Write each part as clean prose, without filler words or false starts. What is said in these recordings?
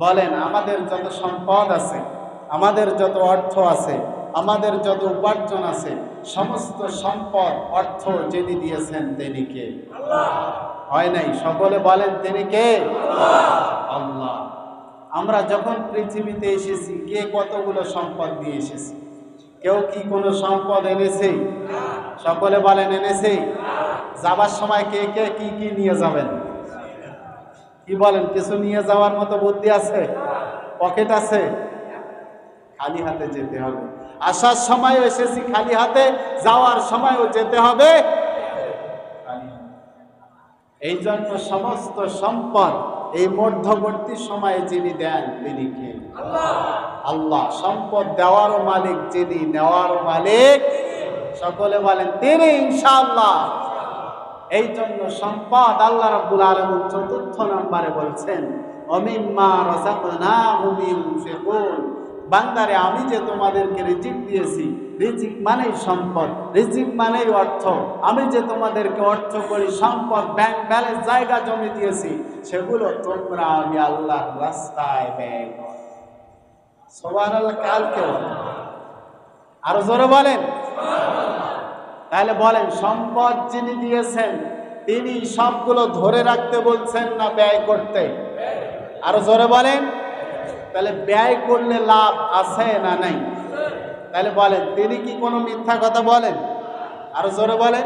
বলেন, আমাদের যত সম্পদ আছে, আমাদের যত অর্থ আছে, আমাদের যত উপার্জন আছে, সমস্ত সম্পদ অর্থ যিনি দিয়েছেন তিনি কে? হয় নাই? সকলে বলেন তিনি কে? আল্লাহ। আমরা যখন পৃথিবীতে এসেছি, কে কতগুলো সম্পদ নিয়ে এসেছি? কেউ কি কোনো সম্পদ এনেছে? সকলে বলেন এনেছে? যাবার সময় কে কে কি কি নিয়ে যাবেন? কি বলেন, কিছু নিয়ে যাওয়ার মতো বুদ্ধি আছে? পকেট আছে? খালি হাতে যেতে হবে। আসার সময়ও এসেছি খালি হাতে, যাওয়ার সময়ও যেতে হবে খালি হাতে। এই জন্য সমস্ত সম্পদ এই মধ্যবর্তী সময়ে যিনি দেন তিনি কে? আল্লাহ। সম্পদ দেওয়ারও মালিক যিনি, নেওয়ারও মালিক সকলে বলেন তিনি, ইনশাআল্লাহ। এই জন্য সম্পদ আল্লাহ রাব্বুল আলামিন ৪র্থ নম্বরে বলছেন, ওমিম্মা রাযাকনাহুম ইউনফিকুন। বান্দারে, আমি যে তোমাদেরকে রিজিক দিয়েছি, রিজিক মানেই সম্পদ, রিজিক মানেই অর্থ। আমি যে তোমাদেরকে অর্থ করি, সম্পদ, ব্যাংক ব্যালেন্স, জায়গা জমি দিয়েছি, সেগুলো তোমরা আমি আল্লাহর রাস্তায় ব্যয় করো। সুবহানাল্লাহ। কালকে আরো জোরে বলেন। তাহলে বলেন, সম্পদ যিনি দিয়েছেন তিনি সবগুলো ধরে রাখতে বলছেন না ব্যয় করতে? আরো জোরে বলেন। তাহলে ব্যয় করলে লাভ আছে না নাই? তাহলে বলেন, তিনি কি কোনো মিথ্যা কথা বলেন? আরো জোরে বলেন।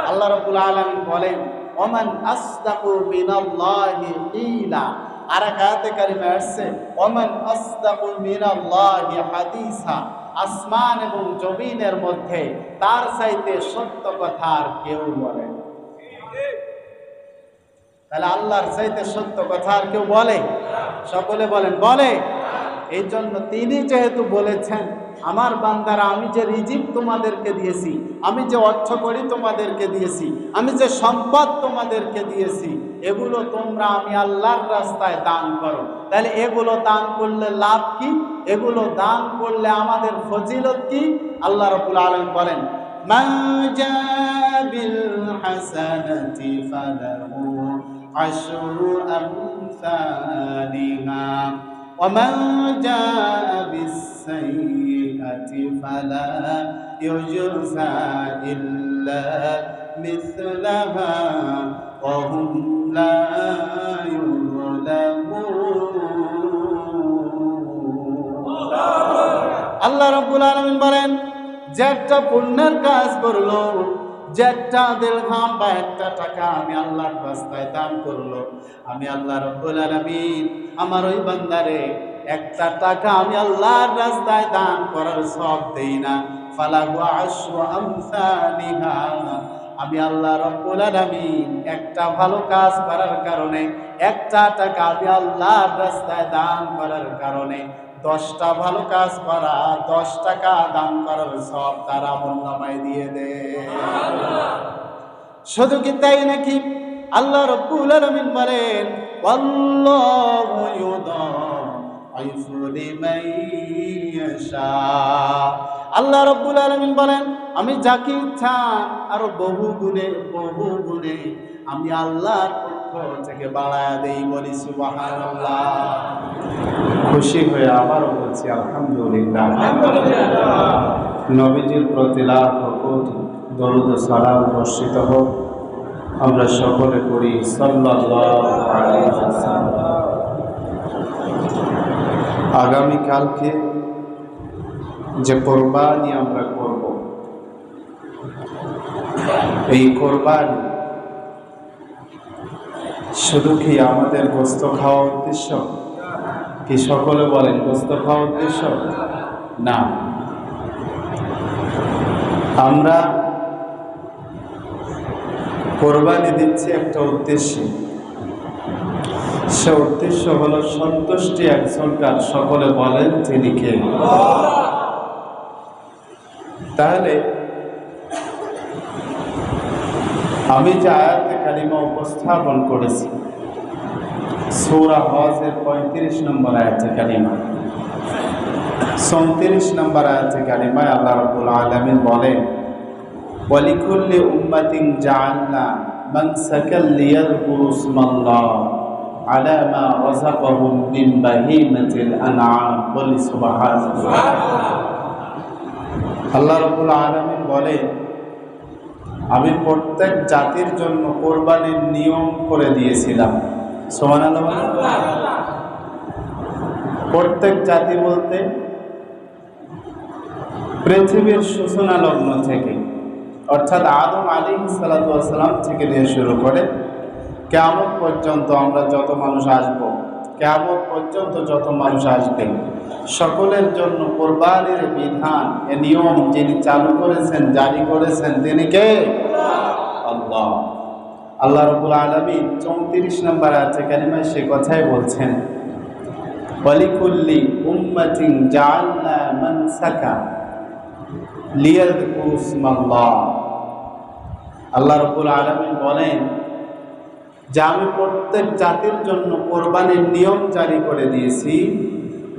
আল্লাহ রাব্বুল আলামিন বলেন, ওমান আসদাকু মিনাল্লাহি কিলা। আর এক আয়াতে কারিমা আসছে, ওমান আসদাকু মিনাল্লাহি হাদিসা। আসমান এবং জমিনের মধ্যে তার চাইতে সত্য কথা আর কেউ বলে? তাহলে আল্লাহর চাইতে সত্য কথা আর কেউ বলে? সকলে বলেন বলে। এই জন্য তিনি যেহেতু বলেছেন, আমার বান্দারা, আমি যে রিজিক তোমাদেরকে দিয়েছি, আমি যে অর্থ করি তোমাদেরকে দিয়েছি, আমি যে সম্পদ তোমাদেরকে দিয়েছি, এগুলো তোমরা আমি আল্লাহর রাস্তায় দান করো। তাহলে এগুলো দান করলে লাভ কি? এগুলো দান করলে আমাদের ফজিলত কি? আল্লাহ রাব্বুল আলামিন বলেন, মান জাআ বিল হাসানাতি ফালাহু আশরু আমসালিহা ومن جاء بالسيئة فلا يجزى إلا مثلها وهم لا يظلمون। আল্লাহ রাব্বুল আলামিন বলেন, যে একটা পুণ্যের কাজ করলো, যে একটা দিরহাম বা একটা টাকা আমি আল্লাহর রাস্তায় দান করলো, আমি আল্লাহ রাব্বুল আলামিন আমার ওই বান্দারে একটা টাকা আমি আল্লাহর রাস্তায় দান করার সওয়াব দেই না, ফালাহু আশরু আমসালিহা। আমি আল্লাহ রাব্বুল আলামিন একটা ভালো কাজ করার কারণে, একটা টাকা আমি আল্লাহর রাস্তায় দান করার কারণে 10টা ভালো কাজ করা, 10 টাকা দান করার সওয়াব তার আমলনামায় দিয়ে দেয়। শুধু কি তাই নাকি? আল্লাহ রাব্বুল আলামিন বলেন, ওয়াল্লাহু ইউদাইফু লিমান ইয়াশা। আল্লাহ রাব্বুল আলামিন বলেন, আমি যাকে ইচ্ছা আরো বহু গুণে আমি আল্লাহর পক্ষ থেকে বাড়ায়া দেই। বলি সুবহানাল্লাহ। খুশি হয়ে আবারও বলছি আলহামদুলিল্লাহ। নবীজির প্রতি লাখ কোটি দরুদ ও সালাম বর্ষিত হোক। আমরা সকলে করি সাল্লাল্লাহু আলাইহি ওয়াসাল্লাম। আগামীকালকে যে কোরবানি আমরা করব, এই কোরবানি শুধু কি আমাদের গোশত খাওয়া উদ্দেশ্য? কি সকলে বলেন গোশত খাওয়া উদ্দেশ্য? না, আমরা কোরবানি দিচ্ছি একটা উদ্দেশ্যে। সে উদ্দেশ্য হলো সন্তুষ্টি একজনকার। সকলে বলেন তিনি কে? তাহলে আমি যে আয়াতে কালিমা উপস্থাপন করেছি, সূরা হজের 35 নম্বর আয়াতে কালিমা, 34 নম্বর আয়াতে কালিমায় আল্লাহ রাব্বুল আলামিন বলেন, ওয়ালিকুল্লি উম্মাতিন জাআলনা মানসাকাল লিয়াযকুরু ইসমাল্লাহ আলা মা রাযাকাহুম মিন বাহিমাতিল আনআম। বলি সুবহানাল্লাহ। আল্লাহ রাব্বুল আলামিন বলেন, আমি প্রত্যেক জাতির জন্য কোরবানির নিয়ম করে দিয়েছিলাম। সুবহানাল্লাহ। প্রত্যেক জাতি বলতে পৃথিবীর সূচনা লগ্ন থেকে, অর্থাৎ আদম আলাইহিস সালাতু ওয়াস সালাম থেকে নিয়ে শুরু করে কিয়ামত পর্যন্ত আমরা যত মানুষ আসব, কিয়ামত পর্যন্ত যত মানুষ আসবে, সকলের জন্য কোরবানির বিধান, এ নিয়ম যিনি চালু করেছেন, জারি করেছেন, তিনি কে? আল্লাহ। আল্লাহ রাব্বুল আলামিন 34 নম্বর আয়াতে কারিমায় সে কথাই বলছেন, ওয়ালিকুল্লি উম্মাতিন জাআলনা মানসাকা লিয়াযকুরু ইসমাল্লাহ। আল্লাহ রাব্বুল আলামিন বলেন যে আমি প্রত্যেক জাতির জন্য কোরবানির নিয়ম জারি করে দিয়েছি,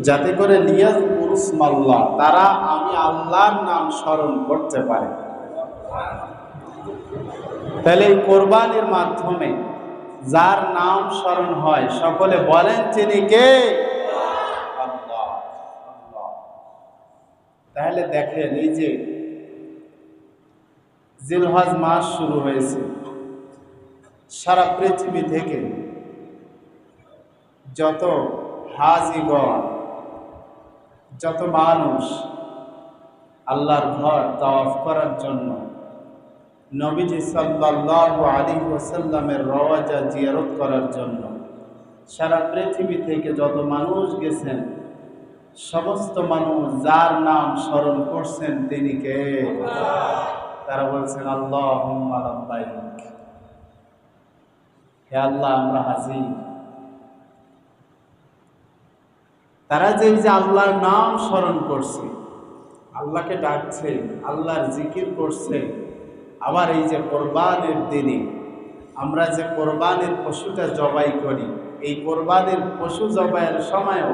যাতে করে লিয়াযকুরু ইসমাল্লাহ, তারা আমি আল্লাহর নাম স্মরণ করতে পারে। তাহলে এই কোরবানির মাধ্যমে যার নাম স্মরণ হয়, সকলে বলেন তিনি কে? আল্লাহ। আল্লাহ। তাহলে দেখেন, এই যে জিলহজ মাস শুরু হয়েছে, সারা পৃথিবী থেকে যত হাজিগণ, যত মানুষ আল্লাহর ঘর তাওয়াফ করার জন্য, নবীজি সাল্লাল্লাহু আলাইহি ওয়াসাল্লামের রওজা জিয়ারত করার জন্য সারা পৃথিবী থেকে যত মানুষ গেছেন, সমস্ত মানুষ যার নাম স্মরণ করছেন তিনি কে? তারা বলছেন আল্লাহুম্মা লাব্বাইক, হে আল্লাহ আমরা হাজির। তারা যে আল্লাহর নাম স্মরণ করছে, আল্লাহকে ডাকছে, আল্লাহর জিকির করছে, আবার এই যে কোরবানির দিনে আমরা যে কোরবানির পশুটা জবাই করি, এই কোরবানির পশু জবাইয়ের সময়ও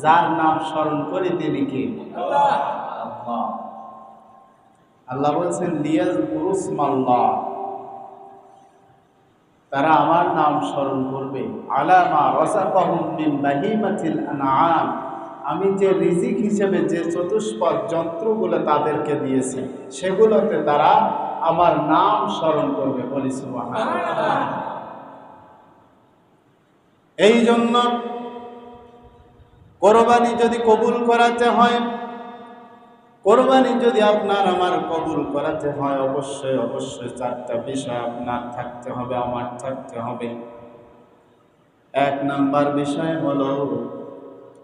যার নাম স্মরণ করি তিনি কে? আল্লাহ। আল্লাহ বলছেন লিয়াযকুরু ইসমাল্লাহ, তারা আমার নাম স্মরণ করবে, আলা মা রাযাকাহুম মিন বাহিমাতিল আনআম, আমি যে রিজিক হিসেবে যে চতুষ্পদ যন্ত্রগুলো তাদেরকে দিয়েছি, সেগুলোতে তারা আমার নাম স্মরণ করবে। বলি সুবহানাল্লাহ। এই জন্য কোরবানি যদি কবুল করাতে হয়, কোরবানি যদি আপনার আমার কবুল করাতে হয়, অবশ্যই অবশ্যই চারটা বিষয় আপনার থাকতে হবে, আমার থাকতে হবে। এক নাম্বার বিষয় হলো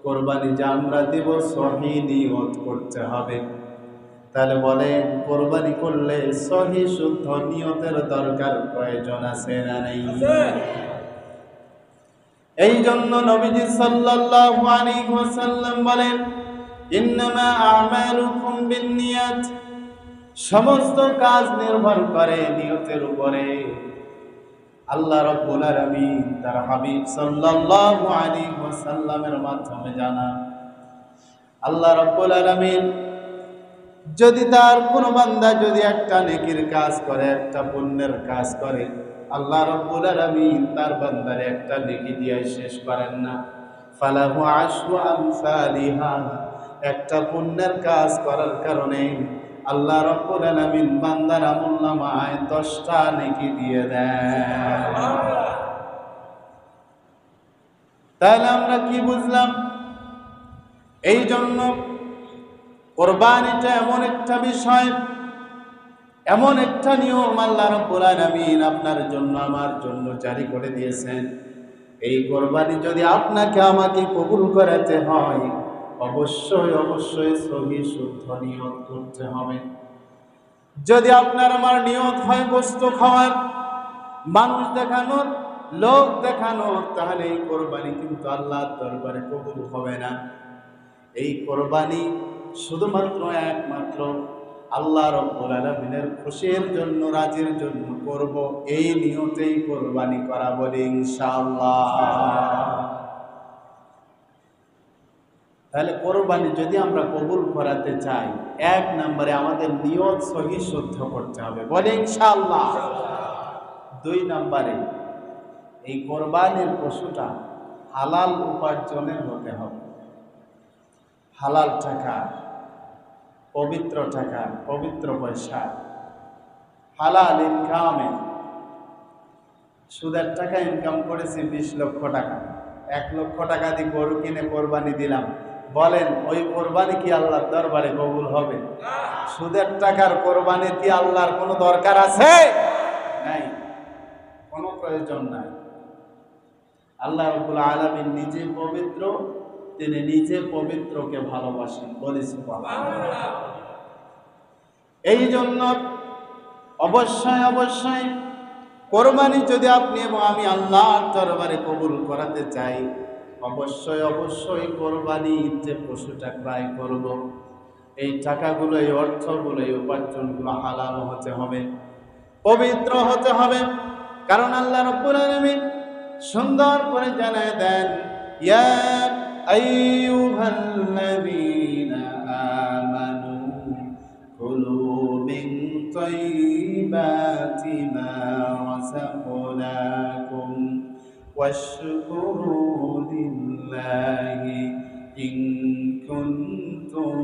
কোরবানি যে আমরা দেব সহিহ নিয়ত করতে হবে। তাহলে বলেন, কোরবানি করলে সহিহ শুদ্ধ নিয়তের দরকার, প্রয়োজন আছে না নেই? এই জন্য নবীজি সাল্লাল্লাহু আলাইহি ওয়াসাল্লাম বলেন, ইন্নামা আমালুকুম বিন্নিয়াত, সমস্ত কাজ নির্ভর করে নিয়তের উপরে। আল্লাহ রাব্বুল আলামিন তার হাবিব সাল্লাল্লাহু আলাইহি ওয়াসাল্লামের মাধ্যমে জানান, আল্লাহ রাব্বুল আলামিন যদি তার কোনো বান্দা যদি একটা নেকির কাজ করে, একটা পুণ্যের কাজ করে, আল্লাহ রাব্বুল আলামিন তার বান্দারে একটা নেকি দিয়ে শেষ করেন না। ফালাহু আশরু আমসালিহা, একটা পুণ্যের কাজ করার কারণে আল্লাহ রাব্বুল আলামিন বান্দার আমলনামায় 10টা নেকি দিয়ে দেন। তাহলে আমরা কি বুঝলাম? এই জন্য কোরবানিটা এমন একটা বিষয়, এমন একটা নিয়ম আল্লাহ রাব্বুল আলামিন আপনার জন্য আমার জন্য জারি করে দিয়েছেন। এই কোরবানি যদি আপনাকে আমাকে কবুল করাতে হয়, অবশ্যই অবশ্যই সহিহ শুদ্ধ নিয়ত করতে হবে। যদি আপনার আমার নিয়ত হয় গোশত খাওয়ার, মানুষ দেখানোর, লোক দেখানোর, তাহলে এই কোরবানি কিন্তু আল্লাহর দরবারে কবুল হবে না। এই কোরবানি শুধুমাত্র একমাত্র আল্লাহ রাব্বুল আলামিনের খুশির জন্য, রাজির জন্য করব, এই নিয়তেই কোরবানি করা। বলি ইনশাআল্লাহ। তাহলে কোরবানি যদি আমরা কবুল করাতে চাই, এক নম্বরে আমাদের নিয়ত সহিহ শুদ্ধ করতে হবে। বলি ইনশাআল্লাহ। দুই নম্বরে এই কোরবানির পশুটা হালাল উপার্জনের হতে হবে। হালাল টাকা, পবিত্র টাকা, পবিত্র পয়সা, হালাল ইনকামে। সুদের টাকা ইনকাম করেছি 20 লক্ষ টাকা, 1 লক্ষ টাকা দিয়ে গরু কিনে কোরবানি দিলাম, বলেন ওই কোরবানি কি আল্লাহর দরবারে কবুল হবে? সুদের টাকার কোরবানি কি আল্লাহর কোনো দরকার আছে? নাই, কোনো প্রয়োজন নাই। আল্লাহ রাব্বুল আলামিন নিজে পবিত্র, তিনি নিজে পবিত্রকে ভালোবাসেন, বলি সুবহানাল্লাহ। এই জন্য অবশ্যই অবশ্যই কোরবানি যদি আপনি এবং আমি আল্লাহর দরবারে কবুল করাতে চাই, অবশ্যই অবশ্যই কোরবানির যে পশুটা ক্রয় করব, এই টাকাগুলো, এই অর্থগুলো, এই উপার্জনগুলো হালাল হতে হবে, পবিত্র হতে হবে। কারণ আল্লাহ রাব্বুল আলামিন সুন্দর করে জানায় দেন, ইয়া আইয়ুহাল্লাযীনা আমানু কুলু মিন তাইয়্যিবাতি মা রাযাকনাকুম ওয়াশকুরু লিল্লাহি ইন কুনতুম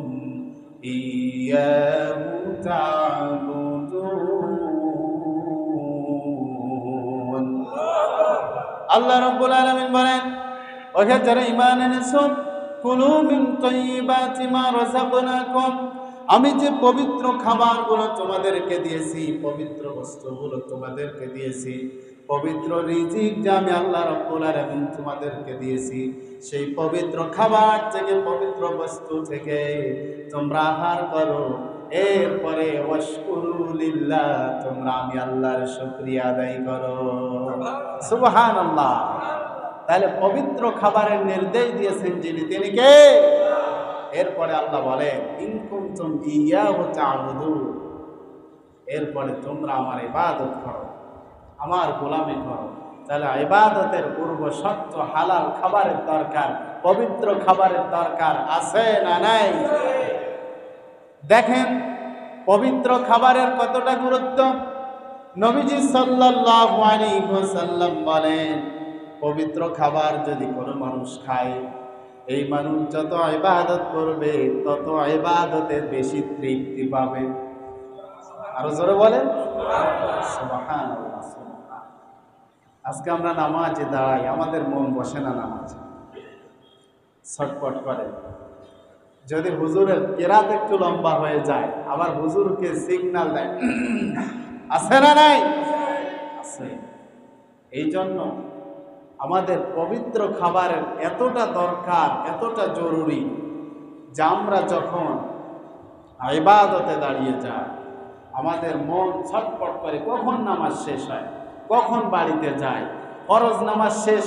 ইয়্যাহু তা'বুদুন। আল্লাহ রাব্বুল আলামিন বলেন, ওহে যারা ঈমান এনেছো, কুলু মিন তাইয়্যিবাতি মা রাযাকনাকুম, আমি যে পবিত্র খাবারগুলো তোমাদেরকে দিয়েছি, পবিত্র বস্তুগুলো তোমাদেরকে দিয়েছি, পবিত্র রিজিক যে আমি আল্লাহ রাব্বুল আলামিন তোমাদেরকে দিয়েছি, সেই পবিত্র খাবার থেকে, পবিত্র বস্তু থেকে তোমরা আহার করো। এরপরে ওয়াশকুরু লিল্লাহ, তোমরা আমি আল্লাহর শুকরিয়া আদায় করো। সুবহানাল্লাহ। তাহলে পবিত্র খাবারের নির্দেশ দিয়েছেন যিনি, তিনি কে? এরপরে আল্লাহ বলে, ইন কুনতুম ইয়্যাহু তা'বুদুন, এরপরে তোমরা আমার ইবাদত করো, আমার গোলামি করো। তাহলে ইবাদতের পূর্ব শর্ত হালাল খাবারের দরকার, পবিত্র খাবারের দরকার আছে না নাই? দেখেন পবিত্র খাবারের কতটা গুরুত্ব। নবীজি সাল্লাল্লাহু আলাইহি ওয়াসাল্লাম বলেন, পবিত্র খাবার যদি কোনো মানুষ খায়, এই মানুষ যত ইবাদত করবে তত ইবাদতে বেশি তৃপ্তি পাবে। আরো জোরে বলেন সুবহানাল্লাহ। আজকে আমরা নামাজে দাঁড়াই, আমাদের মন বসে না নামাজে, ছটপট করে। যদি হুজুরের কেরাত একটু লম্বা হয়ে যায়, আবার হুজুরকে সিগন্যাল দেয়, আছে না নাই? আছে। এই জন্য আমাদের পবিত্র খাবারের এতটা দরকার, এতটা জরুরি যে আমরা যখন ইবাদতে দাঁড়িয়ে যাই, আমাদের মন ছটপট করে, কখন নামাজ শেষ হয়, কখন বাড়িতে যায়। ফরজ নামাজ শেষ,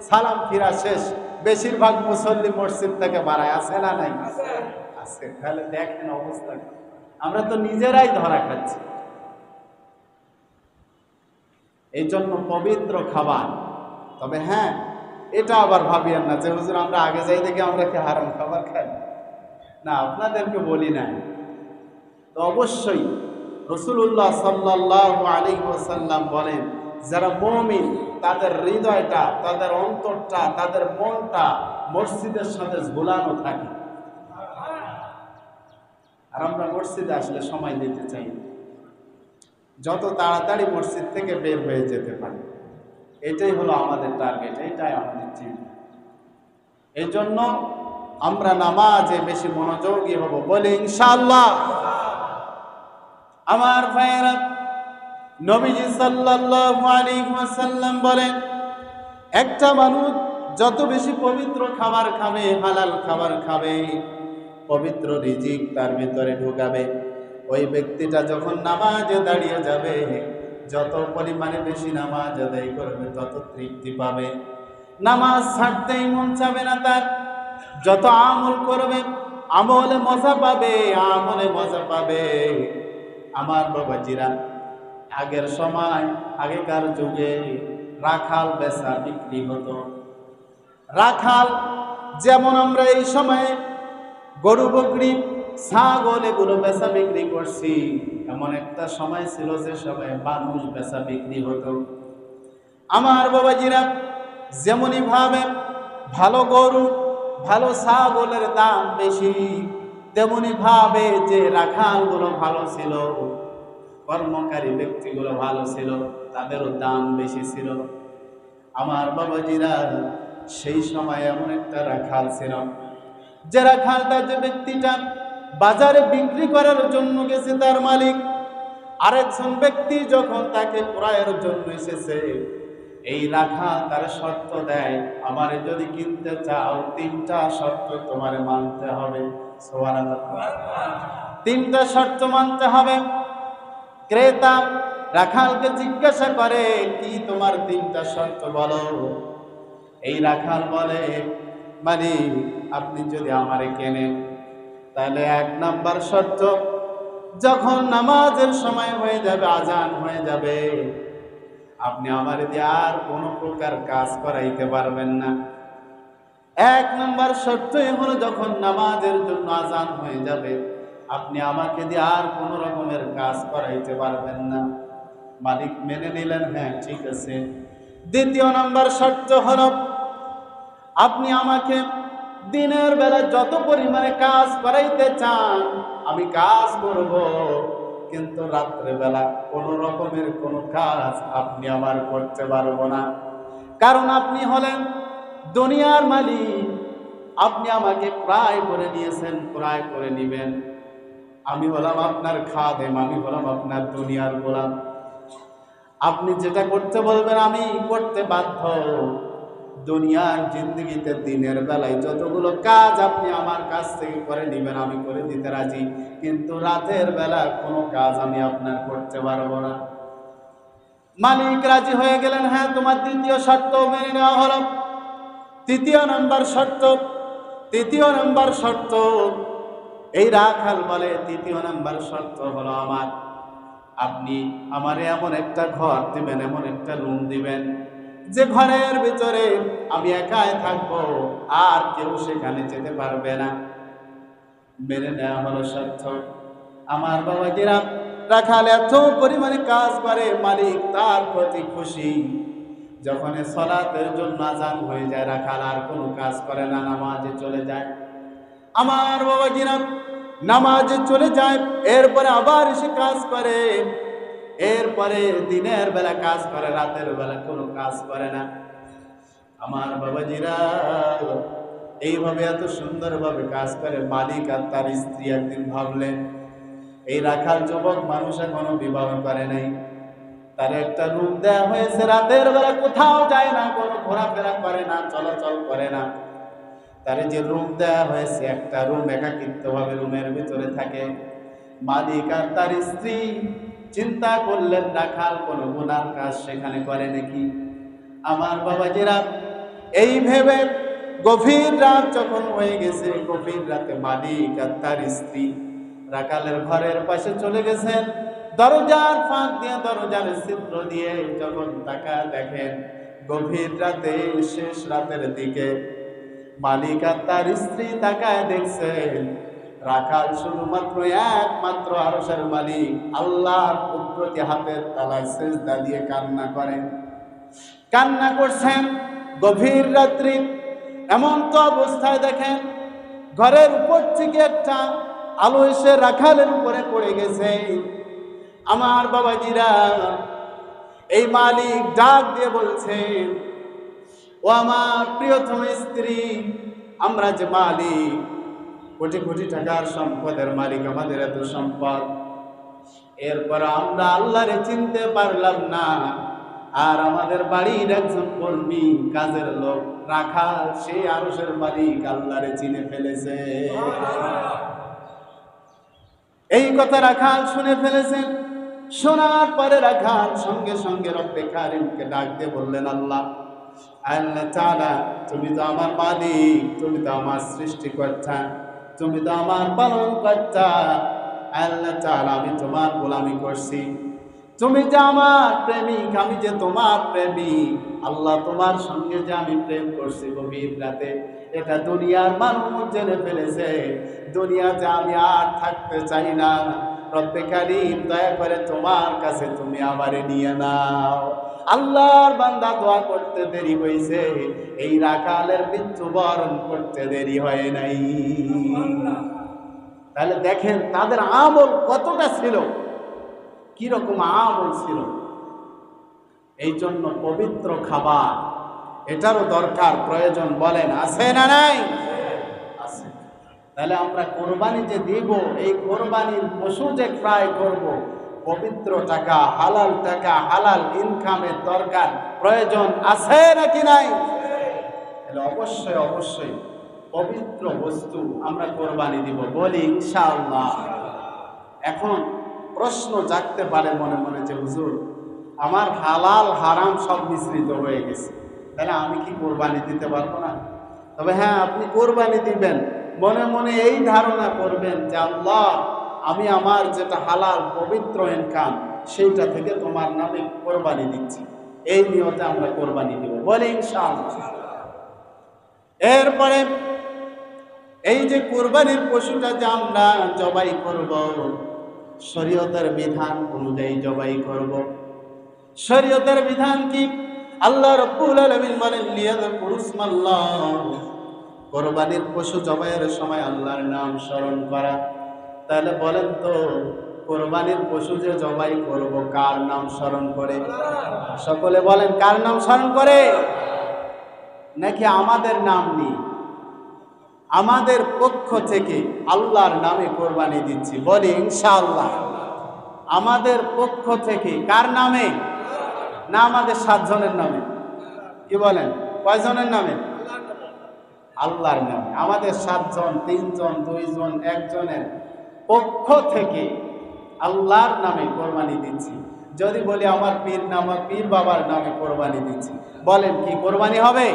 সালাম ফিরা শেষ, বেশিরভাগ মুসল্লি মসজিদ থেকে বাড়ায়, আছে না নাই? আছে। তাহলে দেখেন অবস্থা, আমরা তো নিজেরাই ধরা খাচ্ছি। এই জন্য পবিত্র খাবার। তবে হ্যাঁ, এটা আবার ভাবিয়েন না যে হুজুর আমরা আগে যাই দেখে আমরা কি হারাম খাবার খাই। না, আপনাদেরকে বলি না। তো অবশ্যই রাসূলুল্লাহ সাল্লাল্লাহু আলাইহি ওয়াসাল্লাম বলেন, যারা মুমিন তাদের হৃদয়টা, তাদের অন্তরটা, তাদের মনটা মসজিদের সাথে ঝোলানো থাকে। আর আমরা মসজিদে আসলে সময় দিতে চাই, যত তাড়াতাড়ি মসজিদ থেকে বের হয়ে যেতে পারি, এটাই হলো আমাদের টার্গেট, এটাই আমাদের চিন্তা। এই জন্য আমরা নামাজে বেশি মনোযোগী হব, বলে ইনশাআল্লাহ। আমার ভাইয়েরা, নবীজি সাল্লাল্লাহু আলাইহি ওয়াসাল্লাম বলেন, একটা মানুষ যত বেশি পবিত্র খাবার খাবে, হালাল খাবার খাবে, পবিত্র রিজিক তার ভিতরে ঢুকাবে, ওই ব্যক্তিটা যখন নামাজে দাঁড়িয়ে যাবে, যত পরিমাণে বেশি নামাজ আদায় করবে তত তৃপ্তি পাবে, নামাজ ছাড়তেই মন চাবে না তার। যত আমল করবে আমলে মজা পাবে, আমলে মজা পাবে। আমার বাবাজিরা, আগের সময়, আগেকার যুগে রাখাল বেচা বিক্রি হতো। রাখাল যেমন আমরা এই সময়ে গরু বকরি ছাগল এগুলো বেচা বিক্রি করছি, এমন একটা সময় ছিল যে সময় মানুষ বেচা বিক্রি হতো। আমার বাবাজিরা, যেমনই ভাবে ভালো গরু ভালো ছাগলের দাম বেশি, তেমনি ভাবে যে রাখালগুলো ভালো ছিল, কর্মকারী ব্যক্তিগুলো ভালো ছিল, তাদেরও দাম বেশি ছিল। আমার বাবাজিরা, সেই সময় এমন একটা রাখাল ছিল, যে রাখালটা, যে ব্যক্তিটা বাজারে বিক্রি করার জন্য গেছে, তার মালিক আরেকজন ব্যক্তি যখন তাকে ক্রয়ের জন্য এসেছে, এই রাখাল তার শর্ত দেয়, আমারে যদি কিনতে চাও 3টা শর্ত তোমারে মানতে হবে। সুবহানাল্লাহ। 3টা শর্ত মানতে হবে। ক্রেতা রাখালকে জিজ্ঞাসা করে, কি তোমার 3টা শর্ত বলো? এই রাখাল বলে, মালিক, আপনি যদি আমারে কেনেন, তাহলে 1 নাম্বার শর্ত, যখন নামাজের সময় হয়ে যাবে, আজান হয়ে যাবে, আপনি আমার দিয়ে আর কোনো প্রকার কাজ করাইতে পারবেন না। 1 নাম্বার শর্তই হলো, যখন নামাজের জন্য আজান হয়ে যাবে, আপনি আমাকে দিয়ে আর কোনো রকমের কাজ করাইতে পারবেন না। মালিক মেনে নিলেন, হ্যাঁ ঠিক আছে। 2য় নাম্বার শর্ত হলো, আপনি আমাকে দিনের বেলা যত পরিমাণে কাজ করাইতে চান আমি কাজ করব, কিন্তু রাত্রে বেলা কোনো রকমের কোনো কাজ আপনি আমার করতে পারবো না। কারণ আপনি হলেন দুনিয়ার মালিক, আপনি আমাকে ক্রয় করে নিয়েছেন, ক্রয় করে নিবেন। আমি হলাম আপনার খাদেম, আমি হলাম আপনার দুনিয়ার গোলাম। আপনি যেটা করতে বলবেন আমি করতে বাধ্য। দুনিয়ার জিন্দগিতে দিনের বেলায় যতগুলো কাজ আপনি আমার কাছ থেকে করে নিবেন আমি করে দিতে রাজি, কিন্তু রাতের বেলা কোনো কাজ আমি আপনার করতে পারবো না। মালিক রাজি হয়ে গেলেন, হ্যাঁ তোমার 2য় শর্ত মেনে নেওয়া হলো। 3য় নাম্বার শর্ত, এই রাখাল বলে, 3য় নাম্বার শর্ত হলো আপনি আমারে এমন একটা ঘর দিবেন, এমন একটা রুম দিবেন, যে ঘরের ভিতরে আমি একাই থাকবো, আর কেউ সেখানে যেতে পারবে না। মেনে নেওয়া হলো শর্ত। আমার বাবাজিরা, রাখাল এত পরিমাণে কাজ করে, মালিক তার প্রতি খুশি। যখন সালাতের জন্য আযান হয়ে যায়, রাখাল আর কোনো কাজ করে না, নামাজে চলে যায়। আমার বাবাজিরা, নামাজে চলে যায়, এরপরে আবার এসে কাজ করে, এরপরে দিনের বেলা কাজ করে, রাতের বেলা কোনো কাজ করে না। আমার বাবাজিরা, এইভাবে এত সুন্দরভাবে কাজ করে। মালিক আর তার স্ত্রী একদিন ভাবলেন, এই রাখাল যুবক মানুষ এখনো বিবাহ করে নাই, তার একটা রুম দেওয়া হয়েছে, রাতের বেলা কোথাও যায় না, কোনো ঘোরাফেরা করে না, চলাচল করে না। তার যে রুম দেওয়া হয়েছে, একটা রুম, একাকিত্বভাবে রুমের ভিতরে থাকে। মালিক আর তার স্ত্রী চিন্তা করলেন, রাখাল কোনো গুনার কাজ সেখানে করে নাকি। আমার বাবাজিরা, এই ভেবে গভীর রাত যখন হয়ে গেছে, গভীর রাতে মালিক আর তার স্ত্রী রাখালের ঘরের পাশে চলে গেছেন। দরজার ফাঁক দিয়ে, দরজার ছিদ্র দিয়ে যখন তাকায় দেখেন, গভীর রাতে, শেষ রাতের দিকে মালিক আর তার স্ত্রী তাকায় দেখছেন, রাখাল শুধুমাত্র একমাত্র আরশের মালিক আল্লাহর কুদরতি হাতের তালায় সিজদা দিয়ে কান্না করছেন। গভীর রাত্রি, এমন তো অবস্থায় দেখেন ঘরের উপর থেকে একটা আলো এসে রাখালের উপরে পড়ে গেছে। আমার বাবাজিরা, এই মালিক ডাক দিয়ে বলছেন, ও আমার প্রিয়তম স্ত্রী, আমরা যে মালিক, কোটি কোটি টাকার সম্পদের মালিক, আমাদের এত সম্পদ, এরপর আমরা আল্লাহরে চিনতে পারলাম না, আর আমাদের বাড়ির একজন কর্মী, কাজের লোক রাখাল, সে আরশের মালিক আল্লাহরে চিনে ফেলেছে। এই কথা রাখাল শুনে ফেলেছেন। শোনার পরে রাখাল সঙ্গে সঙ্গে রব্বে কারিমকে ডাক দিয়ে বললেন, আল্লাহ তাআলা, তুমি তো আমার মালিক, তুমি তো আমার সৃষ্টিকর্তা, তুমি তো আমার পালনকর্তা। আল্লাহ তাআলা, আমি তোমার গোলামি করছি, তুমি যে আমার প্রেমিক, আমি যে তোমার প্রেমিক। আল্লাহ, তোমার সঙ্গে যে আমি প্রেম করছি গভীর রাতে, এটা দুনিয়ার মানুষ জেনে ফেলেছে। দুনিয়াতে আমি আর থাকতে চাই না, রব্বে কারীম দয়া করে তোমার কাছে তুমি আমারে নিয়ে নাও। আল্লাহর বান্দা দোয়া করতে দেরি হয়েছে, এই রাখালের মৃত্যুবরণ করতে দেরি হয় নাই। তাহলে দেখেন তাদের আমল কতটা ছিল, কিরকম আমল ছিল। এই জন্য পবিত্র খাবার এটারও দরকার, প্রয়োজন, বলেন আছে না নাই? আছে। তাহলে আমরা কোরবানি যে দিব, এই কোরবানির পশু যে ক্রয় করব, পবিত্র টাকা, হালাল ইনকামের দরকার, প্রয়োজন আছে নাকি নাই? তাহলে অবশ্যই অবশ্যই পবিত্র বস্তু আমরা কোরবানি দিব, বলি ইনশাআল্লাহ। এখন প্রশ্ন জাগতে পারে মনে মনে যে হুজুর, আমার হালাল হারাম সব মিশ্রিত হয়ে গেছে, তাহলে আমি কি কোরবানি দিতে পারবো না? তবে হ্যাঁ, আপনি কোরবানি দিবেন, মনে মনে এই ধারণা করবেন যে আল্লাহ, আমি আমার যেটা হালাল পবিত্র ইনকাম সেইটা থেকে তোমার নামে কোরবানি দিচ্ছি, এই নিয়তে আমরা কোরবানি দিব, বলি ইনশাআল্লাহ। এরপরে এই যে কোরবানির পশুটা যে আমরা জবাই করব, শরীয়তের বিধান অনুযায়ী জবাই করব। শরীয়তের বিধান কি? আল্লাহ রাব্বুল আলামিন বলেন লিয়াযকুরু ইসমাল্লাহ, কোরবানির পশু জবাইয়ের সময় আল্লাহর নাম স্মরণ করা। তাহলে বলেন তো, কোরবানির পশু যে জবাই করব কার নাম স্মরণ করে? সকলে বলেন, কার নাম স্মরণ করে? নাকি আমাদের নাম নিয়ে? আমাদের পক্ষ থেকে আল্লাহর নামে কোরবানি দিচ্ছি, বলি ইনশাআল্লাহ। আমাদের পক্ষ থেকে কার নামে? না আমাদের 7 জনের নামে। কি বলেন, কয়জনের নামে? আল্লাহর নামে। আমাদের 7 জন, 3 জন, 2 জন, 1 জনের পক্ষ থেকে আল্লাহর নামে কোরবানি দিচ্ছি। যদি বলি আমার পীর বাবার নামে কোরবানি দিচ্ছি, বলেন কি কোরবানি হবে?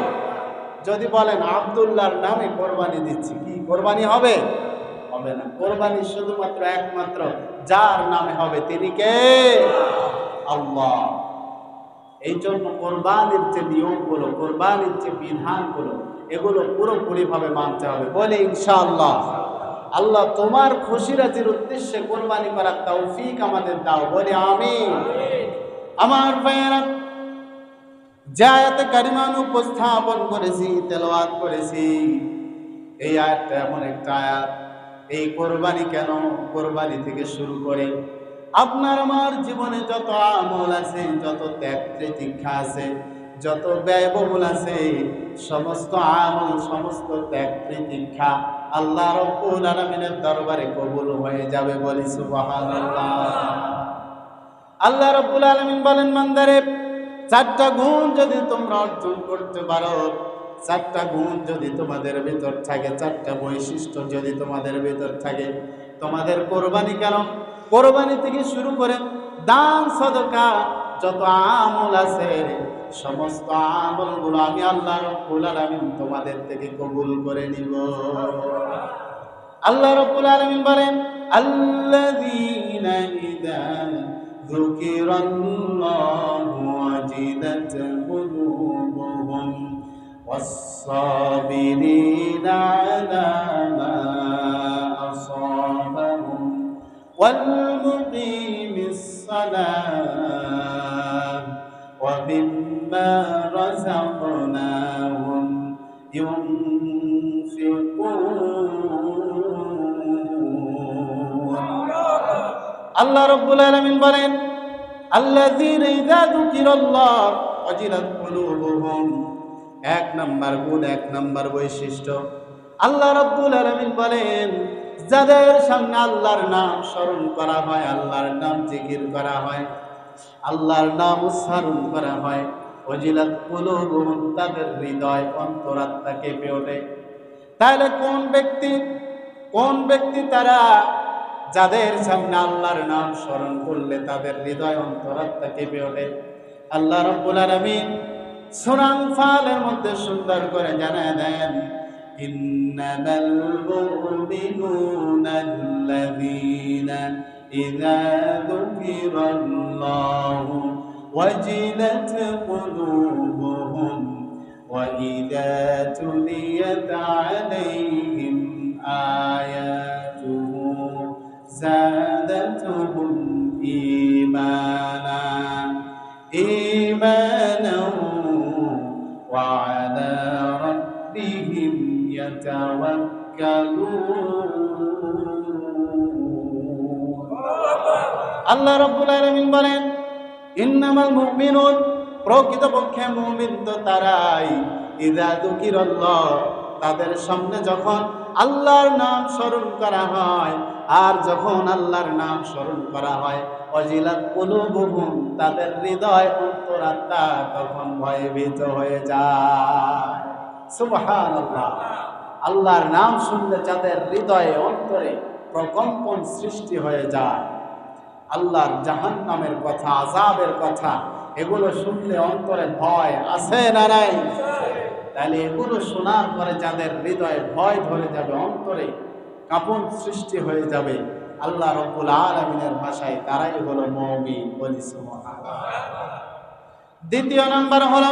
যদি বলেন আব্দুল্লাহর নামে কোরবানি দিচ্ছি, কি কোরবানি হবে? হবে না। কোরবানি শুধুমাত্র একমাত্র যার নামে হবে, তিনি কে? আল্লাহ। এই জন্য কোরবানির যে নিয়মগুলো, কোরবানির যে বিধানগুলো, এগুলো পুরোপুরি ভাবে মানতে হবে, বলে ইনশাআল্লাহ। আল্লাহ তোমার খুশি রাজির উদ্দেশ্যে কোরবানি করার তৌফিক আমাদের দাও, বলে আমিন। আমার ভাইয়েরা, যে আয়াতে কারিমান উপস্থাপন করেছি, তেলাওয়াত করেছি, এই আয়াতটা এমন একটা আয়াত, এই কোরবানি কেন, কোরবানি থেকে শুরু করে আপনার আমার জীবনে যত আমল আছে, যত ত্যাগ প্রতীক্ষা আছে, যত ব্যয়বহুল আছে, সমস্ত আমল, সমস্ত ত্যাগ প্রতীক্ষা আল্লাহ রাব্বুল আলামিনের দরবারে কবুল হয়ে যাবে, বলি সুবহানাল্লাহ। আল্লাহ রাব্বুল আলামিন বলেন, বান্দারে 4টা গুণ যদি তোমরা অর্জন করতে পারো, 4টা গুণ যদি তোমাদের ভিতর থাকে, 4টা বৈশিষ্ট্য যদি তোমাদের ভিতর থাকে, তোমাদের কোরবানি কেন, কোরবানি থেকে শুরু করে দান সদকা যত আমল আছে, সমস্ত আমলগুলো আমি আল্লাহ রাব্বুল আলামিন তোমাদের থেকে কবুল করে নিব। আল্লাহ রাব্বুল আলামিন বলেন, আল্লাযীনা ইযা যুকিরাল্লাহু ওয়াজিলাত কুলুবুহুম ওয়াস-সাবিরিনা আলা মা আসাবাহুম ওয়াল মুকিমিস সালাহ ওয়া মিম্মা রাযাকনাহুম ইউনফিকুন। আল্লাহ রাব্বুল আলামিন বলেন, আল্লাযীনা ইযা যুকিরাল্লাহ ওয়াজিলাত কুলুবুহুম। 1 নাম্বার গুণ, 1 নাম্বার বৈশিষ্ট্য, আল্লাহ রাব্বুল আলামিন বলেন, যাদের সামনে আল্লাহর নাম স্মরণ করা হয়, আল্লাহর নাম জিকির করা হয়, আল্লাহর নাম উচ্চারণ করা হয়, ওয়াজিলাত কুলুবুহুম, তাদের হৃদয় অন্তরাত্মা কেঁপে ওঠে। তাহলে কোন ব্যক্তি তারা, যাদের সামনে আল্লাহর নাম স্মরণ করলে তাদের হৃদয় অন্তরাত্মা কেঁপে ওঠে। আল্লাহ রাব্বুল আলামিন সূরা আনফালের মধ্যে সুন্দর করে জানায় দেন, ইন্নামাল মুমিনুনা আল্লাযীনা ইযা যুকিরাল্লাহু ওয়াজিলাত কুলুবুহুম ওয়া ইযা তুলিয়াত আলাইহিম আয়াতুহু زادتهم আল্লাহ রাব্বুল আলামিন বলেন, ইন্নামাল মুমিনুন, প্রকৃতপক্ষে মুমিন তো তারাই, ইযা যুকিরাল্লাহ, তাদের সামনে যখন আল্লাহর নাম স্মরণ করা হয়, আর যখন আল্লাহর নাম স্মরণ করা হয়, ওয়াজিলাত কুলুবুহুম, তাদের হৃদয় অন্তরাত্মা তখন ভয়ভীত হয়ে যায়। সুবহানাল্লাহ। আল্লাহর নাম শুনলে যাদের হৃদয়ে অন্তরে প্রকম্পন সৃষ্টি হয়ে যায়, আল্লাহর জাহান্নামের কথা, আযাবের কথা, এগুলো শুনলে অন্তরে ভয় আছে না নাই? তাহলে এগুলো শোনার পরে যাদের হৃদয়ে ভয় ধরে যাবে, অন্তরে কাঁপন সৃষ্টি হয়ে যাবে, আল্লাহ রাব্বুল আলামিনের ভাষায় তারাই হলো মুমিন। বলি সুবহানাল্লাহ। দ্বিতীয় নাম্বার হলো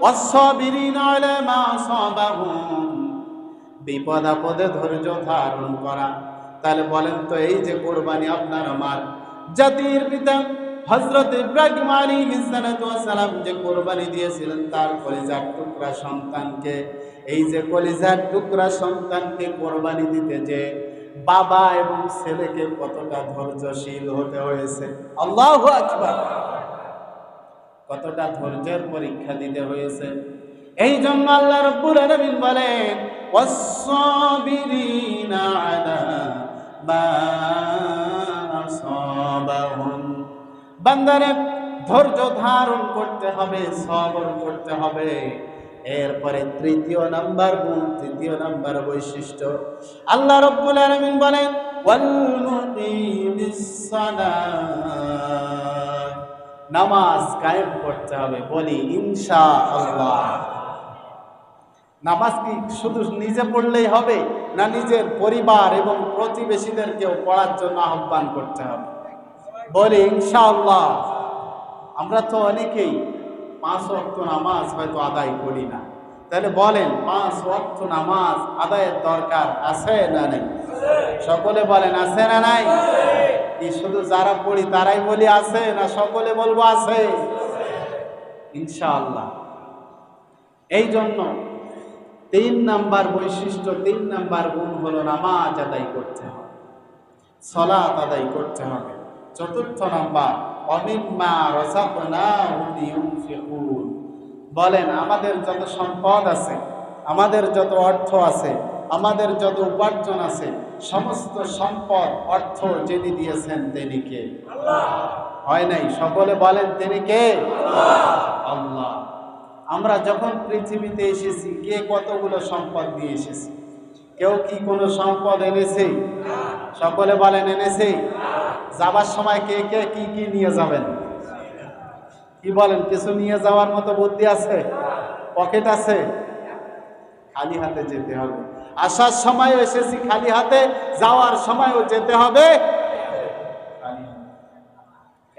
ওয়াস-সাবিরিনা আলা মা আসাবাহুম, বিপদ আপদে ধৈর্য ধারণ করা। তাহলে বলেন তো, এই যে কুরবানি আপনার আমার জাতির পিতা হযরত ইব্রাহিম আলাইহিস সালাতু ওয়াস সালাম যে কুরবানি দিয়েছিলেন তার কলিজার টুকরা সন্তানকে, এই যে কলিজার টুকরা সন্তানকে কুরবানি দিতে যে বাবা এবং ছেলেকে কতটা ধৈর্যশীল হতে হয়েছে। আল্লাহু আকবার। কতটা ধৈর্যের পরীক্ষা দিতে হয়েছে। এই জন্য আল্লাহ রাব্বুল আলামিন বলেন, ওয়াস-সাবিরিনা আলা মা আসাবাহুম, বান্দারে ধৈর্য ধারণ করতে হবে, সবর করতে হবে। এরপরে তৃতীয় নাম্বার গুণ, তৃতীয় নাম্বার বৈশিষ্ট্য, আল্লাহ রাব্বুল আলামিন বলেন, ওয়াল মুকিমিস সালাত, নামাজ কায়েম করতে হবে। বলি ইনশাআল্লাহ। নামাজ কি শুধু নিজে পড়লেই হবে, না নিজের পরিবার এবং প্রতিবেশীদেরকেও পড়ার জন্য আহ্বান করতে হবে? বলি ইনশাআল্লাহ। আমরা তো অনেকেই 5 ওয়াক্ত নামাজ হয়তো আদায় করি না। তাহলে বলেন, 5 ওয়াক্ত নামাজ আদায়ের দরকার আছে না নাই? সকলে বলেন আছে না নাই? কি শুধু যারা পড়ি তারাই বলি আছে, না সকলে বলবো আছে? ইনশাআল্লাহ। এই জন্য 3 নাম্বার বৈশিষ্ট্য, 3 নাম্বার গুণ হলো নামাজ আদায় করতে হবে, সালাত আদায় করতে হবে। চতুর্থ নাম্বার, ওয়ামিম্মা রাযাকনাহুম ইউনফিকুন, বলেন আমাদের যত সম্পদ আছে, আমাদের যত অর্থ আছে, আমাদের যত উপার্জন আছে, সমস্ত সম্পদ অর্থ যিনি দিয়েছেন তিনি কে? আল্লাহ। হয় নাই? সকলে বলেন তিনি কে? আল্লাহ। আমরা যখন পৃথিবীতে এসেছি, কে কতগুলো সম্পদ দিয়ে এসেছি? কেউ কি কোনো সম্পদ এনেছে? সকলে বলেন এনেছে? যাবার সময় কে কে কি কি নিয়ে যাবেন? কি বলেন, কিছু নিয়ে যাওয়ার মতো বুদ্ধি আছে? পকেট আছে? খালি হাতে যেতে হবে। আসার সময় এসেছি খালি হাতে, যাওয়ার সময়ও যেতে হবে খালি হাতে।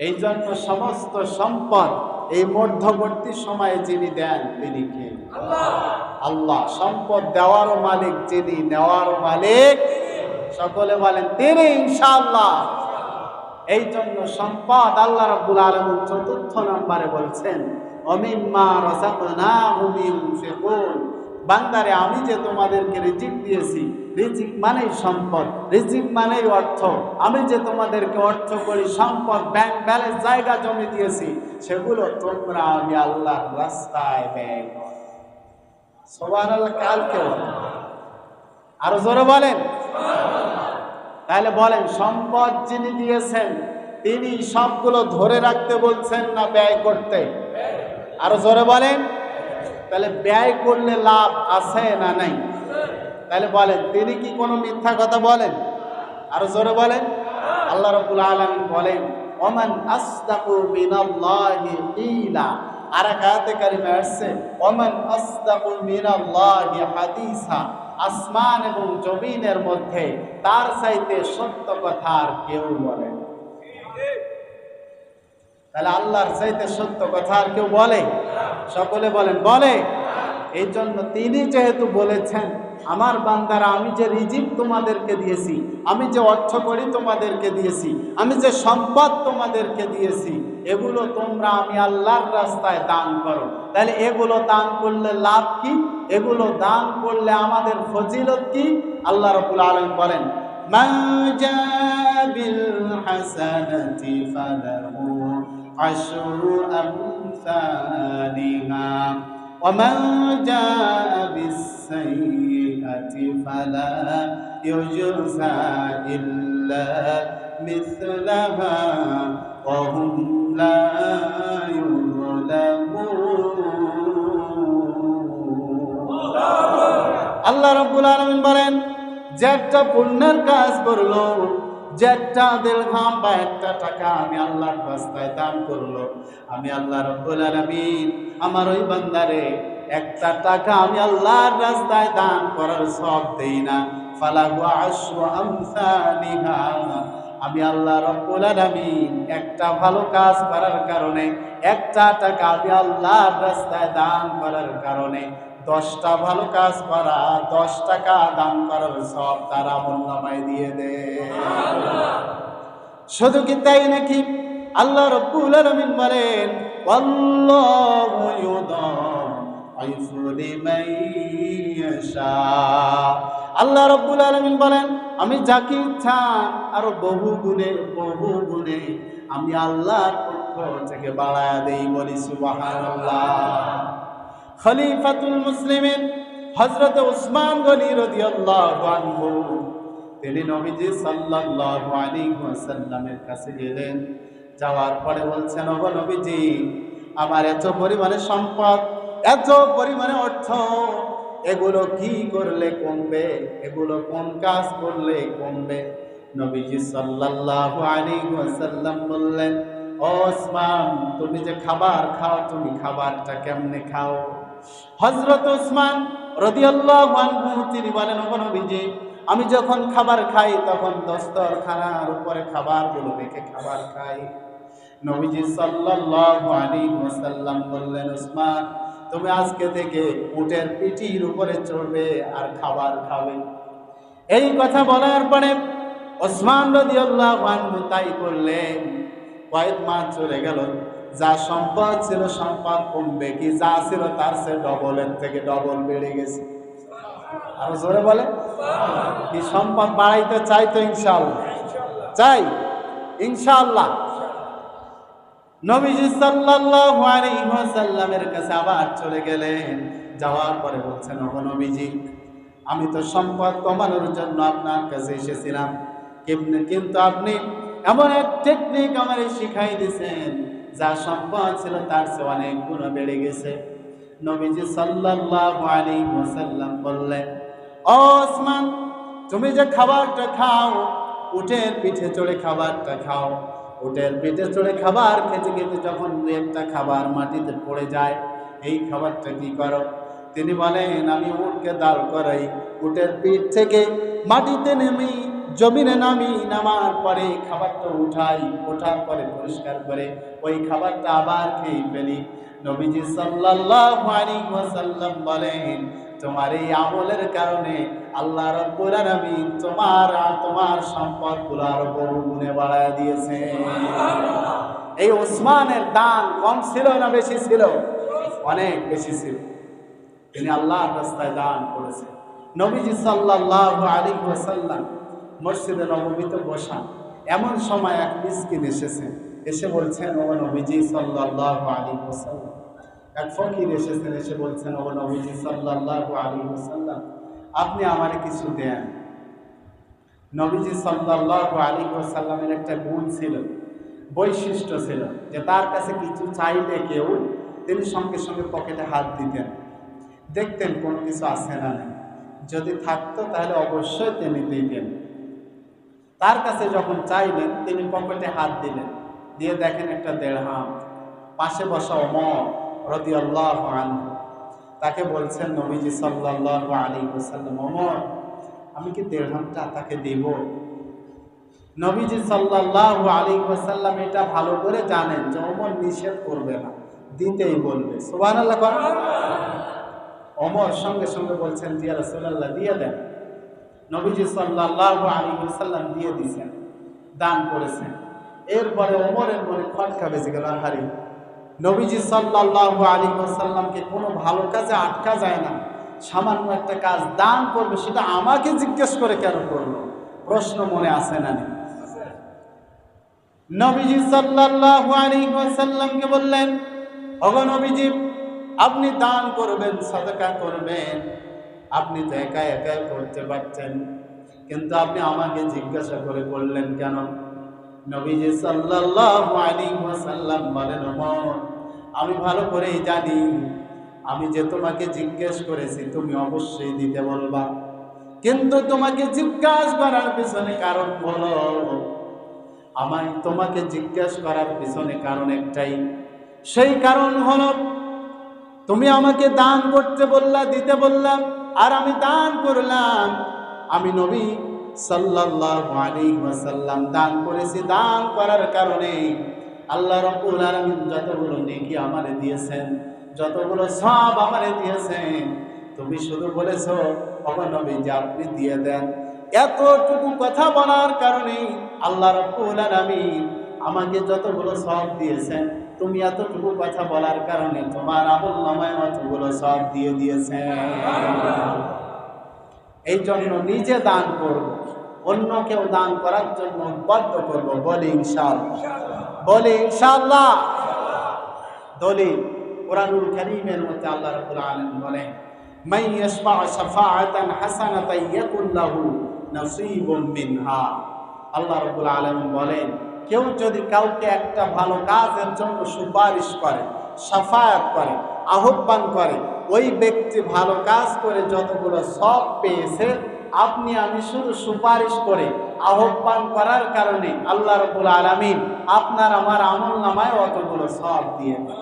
এই জন্য সমস্ত সম্পদ এই মধ্যবর্তী সময়ে যিনি দেন তিনি কে? আল্লাহ। আল্লাহ। সম্পদ দেওয়ারও মালিক যিনি, নেওয়ারও মালিক, সকলে বলেন তিনি ইনশাআল্লাহ। এই জন্য সম্পদ আল্লাহ রাব্বুল আলামিন চতুর্থ নম্বরে বলছেন, ওয়ামিম্মা রাযাকনাহুম ইউনফিকুন, বান্দারে আমি যে তোমাদেরকে রিজিক দিয়েছি, রিজিক মানেই সম্পদ, রিজিক মানেই অর্থ। আমি যে তোমাদেরকে অর্থ করি, সম্পদ, ব্যাংক ব্যালেন্স, জায়গা জমি দিয়েছি, সেগুলো তোমরা আমি আল্লাহর রাস্তায় ব্যয় করো। সুবহানাল্লাহ। কালকেও আরো জোরে বলেন। তাহলে বলেন, সম্পদ যিনি দিয়েছেন তিনি সবগুলো ধরে রাখতে বলছেন না ব্যয় করতে? আরো জোরে বলেন। তাহলে ব্যয় করলে লাভ আছে না নাই? তাহলে বলেন, তিনি কি কোনো মিথ্যা কথা বলেন? আরো জোরে বলেন। আল্লাহ রাব্বুল আলামিন বলেন, ওমান আসদাকু মিনাল্লাহি কিলা। আর এক আয়াতে কারিমা আসছে, ওমান আসদাকু মিনাল্লাহি হাদিসা, আসমান এবং জমিনের মধ্যে তার চাইতে সত্য কথা আর কেউ বলে না। তাহলে আল্লাহর চাইতে সত্য কথা আর কেউ বলে? সকলে বলেন বলে। এই জন্য তিনি যেহেতু বলেছেন, আমার বান্দারা আমি যে রিজিক তোমাদেরকে দিয়েছি, আমি যে অর্থ করি তোমাদেরকে দিয়েছি, আমি যে সম্পদ তোমাদেরকে দিয়েছি, এগুলো তোমরা আমি আল্লাহর রাস্তায় দান করো। তাহলে এগুলো দান করলে লাভ কি? এগুলো দান করলে আমাদের ফজিলত কি? আল্লাহ রাব্বুল আলামিন বলেন, মান জাআ বিল হাসানাতি ফালাহু আশরু আমসালিহা ওয়া মান জাআ বিস সাইয়্যাতি ফালা ইউজজা ইল্লা মিসলাহা ওয়া হুম লা আল্লাহ রাব্বুল আলামিন বলেন, যে একটা পুণ্যের কাজ করলো, যে একটা দিরহাম বা একটা টাকা আমি আল্লাহর রাস্তায় দান করলো, আমি আল্লাহ রাব্বুল আলামিন আমার ওই বান্দারে একটা টাকা আমি আল্লাহর রাস্তায় দান করার সওয়াব দেই না, ফালাহু আশরু আমসালিহা, আমি আল্লাহ রাব্বুল আলামিন একটা ভালো কাজ করার কারণে, একটা টাকা আমি আল্লাহর রাস্তায় দান করার কারণে 10টা ভালো কাজ করা, 10 টাকা দান করার সওয়াব তার আমলনামায় দিয়ে দেয়। শুধু কি তাই নাকি? আল্লাহ রাব্বুল আলামিন বলেন, ওয়াল্লাহু ইউদাইফু লিমান ইয়াশা। আল্লাহ রাব্বুল আলামিন বলেন, আমি যাকে ইচ্ছা আরো বহু গুণে আমি আল্লাহর পক্ষ থেকে বাড়ায়া দেই। বলি সুবহানাল্লাহ। খলিফাতুল মুসলিমিন হযরত উসমান গনি রাদিয়াল্লাহু আনহু তিনি নবীজি সাল্লাল্লাহু আলাইহি ওয়াসাল্লামের কাছে গেলেন। যাওয়ার পরে বলছেন, ওগো নবীজি, আমার এত পরিমাণে সম্পদ, এত পরিমাণে অর্থ, এগুলো কি করলে কমবে? এগুলো কোন কাজ করলে কমবে? নবীজি সাল্লাল্লাহু আলাইহি ওয়াসাল্লাম বললেন, ও উসমান, তুমি যে খাবার খাও, তুমি খাবারটা কেমনে খাও? হযরত উসমান রাদিয়াল্লাহু আনহু তিনি বলেন, ওগো নবীজি, আমি যখন খাবার খাই তখন দস্তরখানার উপরে খাবারগুলো রেখে খাবার খাই। নবীজি সাল্লাল্লাহু আলাইহি ওয়াসাল্লাম বললেন, উসমান, তুমি আজকে থেকে উটের পিঠির উপরে চড়বে আর খাবার খাবে। এই কথা বলার পরে উসমান রাদিয়াল্লাহু আনহু তাই করলেন। কয়েক মাস চলে গেল, যা সম্পদ ছিল সম্পদ কমবে কি, যা ছিল তার চেয়ে ডবলের থেকে ডবল বেড়ে গেছে। আর জোরে বলে, কি সম্পদ বাড়াইতে চাই তো ইনশাআল্লাহ, চাই ইনশাআল্লাহ। নবীজি সাল্লাল্লাহু আলাইহি ওয়াসাল্লামের কাছে আবার চলে গেলেন। যাওয়ার পরে বলছেন, ওগো নবীজি, আমি তো সম্পদ কমানোর জন্য আপনার কাছে এসেছিলাম, কিন্তু আপনি এমন এক টেকনিক আমারে শিখাই দিয়েছেন, যা সম্পদ ছিল তার চেয়ে অনেক গুণ বেড়ে গেছে। নবীজি সাল্লাল্লাহু আলাইহি ওয়াসাল্লাম বললেন, ও ওসমান, তুমি যে খাবারটা খাও, উটের পিঠে চড়ে খাবারটা খাও, উটের পিঠে চড়ে খাবার খেতে খেতে যখন দুই একটা খাবার মাটিতে পড়ে যায়, এই খাবারটা কি করো? তিনি বলেন, আমি উটকে দাঁড় করাই, উটের পিঠ থেকে মাটিতে নেমি জমিনে নামার পরে খাবারটা ওঠার পরে পরিষ্কার করে ওই খাবারটা আবার খেয়ে ফেলি। নবীজি সাল্লাল্লাহু আলাইহি ওয়াসাল্লাম বলেন, তোমার এই আমলের কারণে আল্লাহ রাব্বুল আলামিন তোমার সম্পদগুলো আরো বহু গুণে বাড়ায় দিয়েছে। এই ওসমানের দান কম ছিল না বেশি ছিল? অনেক বেশি ছিল। তিনি আল্লাহর রাস্তায় দান করেছেন। নবীজি সাল্লাল্লাহু আলাইহি ওয়াসাল্লাম মসজিদে নববীতে বসা, এমন সময় এক মিসকিন এসে বলছেন, ও নবীজি সাল্লাল্লাহু আলাইহি ওয়াসাল্লাম, এক ফকির এসে বলছেন, ও নবীজি সাল্লাল্লাহু আলাইহি ওয়াসাল্লাম, আপনি আমারে কিছু দেন। নবীজি সাল্লাল্লাহু আলাইহি ওয়াসাল্লামের একটা গুণ ছিল, বৈশিষ্ট্য ছিল, যে তার কাছে কিছু চাইলে কেউ, তিনি সঙ্গে সঙ্গে পকেটে হাত দিতেন, দেখতেন কোন কিছু আছে না নেই, যদি থাকতো তাহলে অবশ্যই তিনি দিতেন। তার কাছে যখন চাইলেন, তিনি পকেটে হাত দিলেন, দিয়ে দেখেন একটা দিরহাম। পাশে বসা ওমর রাদিয়াল্লাহু আনহু তাকে বলছেন, নবীজি সাল্লাল্লাহু আলাইহি ওয়াসাল্লাম, ওমর, আমি কি দিরহামটা তাকে দেব? নবীজি সাল্লাল্লাহু আলাইহি ওয়াসাল্লাম এটা ভালো করে জানেন যে ওমর নিষেধ করবে না, দিতেই বলবে। সুবহানাল্লাহ। ওমর সঙ্গে সঙ্গে বলছেন, ইয়া রাসূলুল্লাহ, দিয়ে দেন। নবীজি সাল্লাল্লাহু আলাইহি ওয়াসাল্লাম দিয়ে দিয়েছেন, দান করেছেন। এরপরে ওমরের মনে খটকা বেজে গেল, হারি, নবীজি সাল্লাল্লাহু আলাইহি ওয়াসাল্লামকে কোনো ভালো কাজে আটকা যায় না, সামান্য একটা কাজ দান করবে, সেটা আমাকে জিজ্ঞেস করে কেন করলো? প্রশ্ন মনে আসে না? নবীজি সাল্লাল্লাহু আলাইহি ওয়াসাল্লামকে বললেন, ওগো নবীজি, আপনি দান করবেন, সাদাকা করবেন, আপনি তো একা একা করতে পারছেন, কিন্তু আপনি আমাকে জিজ্ঞাসা করে করলেন কেন? নবীজি সাল্লাল্লাহু আলাইহি ওয়াসাল্লাম বলেন, ওমর, আমি ভালো করেই জানি আমি যে তোমাকে জিজ্ঞেস করেছি তুমি অবশ্যই দিতে বলবা, কিন্তু তোমাকে জিজ্ঞাসা করার পিছনে কারণ হলো, আমায় তোমাকে জিজ্ঞাসা করার পিছনে কারণ একটাই, সেই কারণ হলো তুমি আমাকে দান করতে বললা, দিতে বললাম, আর আমি দান করলাম। আমি নবী সাল্লাল্লাহু আলাইহি ওয়াসাল্লাম দান করেছি, দান করার কারণে আল্লাহ রাব্বুল আলামিন যতগুলো নেকি আমারে দিয়েছেন, যতগুলো সওয়াব আমারে দিয়েছেন, তুমি শুধু বলেছো ওগো নবী যে আপনি দিয়ে দেন। এতটুকু কথা বলার কারণে আল্লাহ রাব্বুল আলামিন আমাকে যতগুলো সওয়াব দিয়েছেন, তুমি এতটুকু কথা বলার কারণে তোমার আমলনামায় অতগুলো সওয়াব দিয়ে দিয়েছেন। এই জন্য নিজে দান করব, অন্যকেও দান করার জন্য উদ্বুদ্ধ করব। বলি ইনশাআল্লাহ, বলি ইনশাআল্লাহ। দলিল কোরআনুল কারীমের মধ্যে আল্লাহ রাব্বুল আলামিন বলেন, মান ইয়াশফা শাফাআতান হাসানাতান ইয়াকুন লাহু নাসীবুম মিনহা। আল্লাহ রাব্বুল আলামিন বলেন, কেউ যদি কাউকে একটা ভালো কাজের জন্য সুপারিশ করে, শাফায়াত করে, আহ্বান করে, ওই ব্যক্তি ভালো কাজ করে যতগুলো সওয়াব পেয়েছে, আপনি আমি শুধু সুপারিশ করে আহ্বান করার কারণে আল্লাহ রাব্বুল আলামিন আপনার আমার আমলনামায় অতগুলো সওয়াব দিয়ে দেন।